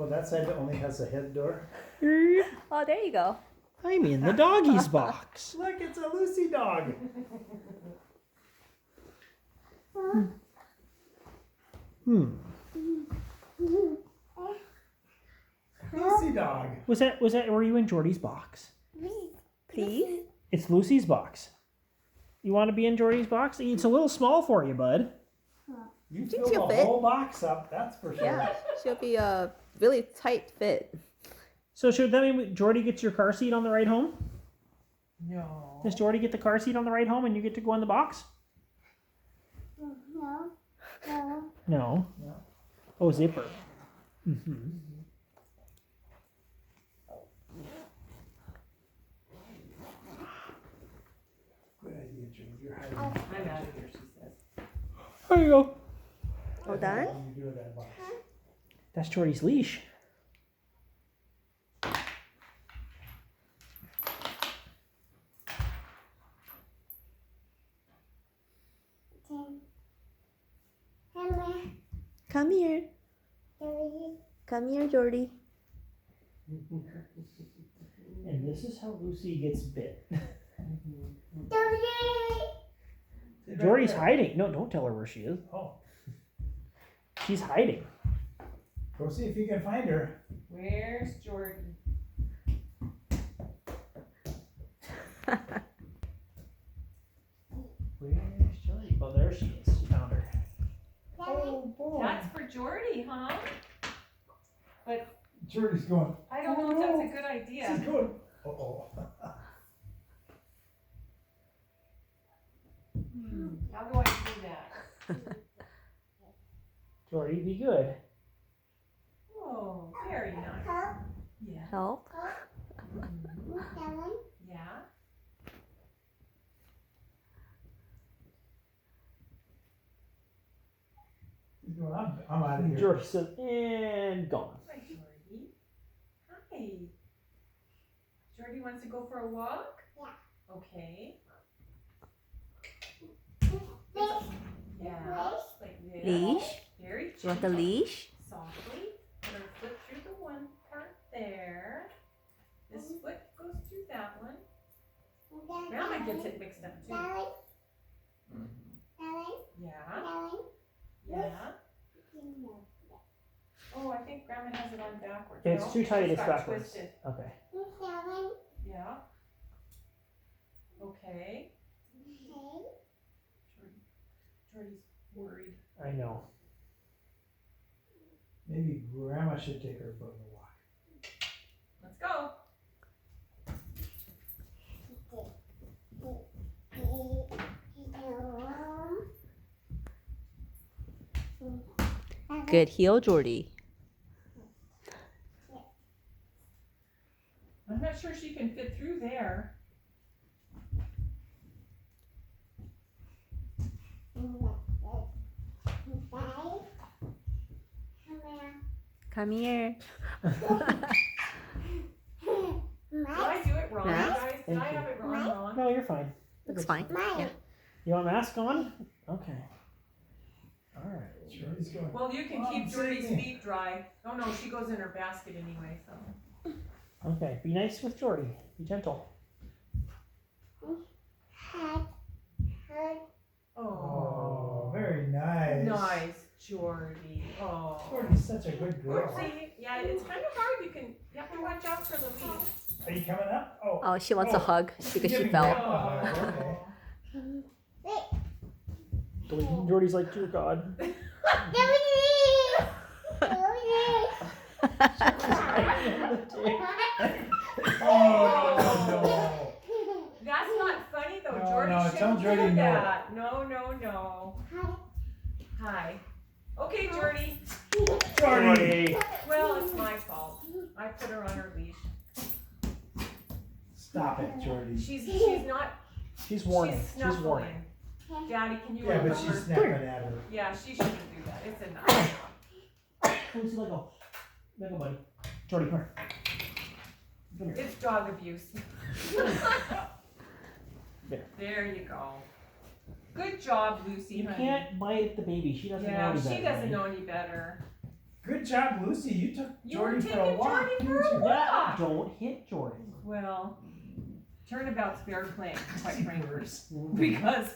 Oh, that side only has a head door. Oh, there you go. I'm in the doggies box. Look, it's a Lucy dog. Lucy dog. Was that? Were you in Jordy's box? Please? It's Lucy's box. You want to be in Jordy's box? It's a little small for you, bud. You think fill she'll the fit. whole box up, that's for sure. Yeah, she'll be a really tight fit. So should that mean Jordy gets your car seat on the ride home? No. Does Jordy get the car seat on the ride home and you get to go in the box? No. No. No. No. Oh, zipper. Mm-hmm. Good idea, Jane. You're hiding. I'm out of here, she says. There you go. All done? What do you do with that box? That's Jordy's leash. Come here. Come here, Jordy. And this is how Lucy gets bit. Jordy's hiding. No, don't tell her where she is. Oh, She's hiding. go see if you can find her. Where's Jordan? Where's Jordy? Oh, there she is. Found her. Oh boy. That's for Jordy, huh? But Jordy's going. I don't know if that's a good idea. She's going. Uh-oh. How do I do that? Jordy, be good. Oh, very nice. Yeah. Help. Yeah. She's going, I'm out of here. Jordy says, and gone. Hi, Jordy. Hi. Jordy wants to go for a walk? Yeah. Okay. Yeah. Like this. Leash? Very You want the gentle. leash? Softly. Let her flip through the one part there. This foot goes through that one. Grandma gets it mixed up too. Yeah. Yeah. Oh, I think Grandma has it on backwards. It's No, too tight, she's it's got backwards. twisted. Okay. Yeah. Okay. Jordy's worried. I know. Maybe Grandma should take her for a walk. Let's go. Good heel, Jordy. I'm not sure she can fit through there. Come here. Did I do it wrong, Mask? guys? Did Thank I you. have it wrong? No, you're fine. Looks fine. Yeah. You want a mask on? Okay. All right. Jordy's going. Well, you can Mom, keep save Jordy's me. feet dry. Oh no, she goes in her basket anyway, so. Okay. Be nice with Jordy. Be gentle. Oh, Oh, very nice. nice, Jordy. Oh. Jordy's such a good girl. Oopsie. Yeah, it's kind of hard. You have to watch out for the leaves. Are you coming up? Oh. Oh, she wants a hug because she Giving fell. Grandma a hug, okay. Jordy's like, dear God. Oh, no. That's not funny though. No, Jordy no, tell shouldn't Jordy do no. that. No, no, no. Hi. Okay, Jordy. Jordy. Well, it's my fault. I put her on her leash. Stop it, Jordy. She's not. She's warning. She's She's snuffling. warning. Daddy, can you Yeah, remember? but she's snapping at her. Yeah, she shouldn't do that. It's enough. Lucy, let go. Let go, buddy. Jordy, come here. Come here. It's dog abuse. There. There you go. Good job, Lucy. You honey. can't bite the baby. She doesn't know Yeah, any better. she doesn't right? know any better. Good job, Lucy. You took You were Jordy for a taking walk. Jordy for a didn't you? Yeah, walk. don't hit Jordan. Well, turnabout's fair play, quite frankly. Reverse. Because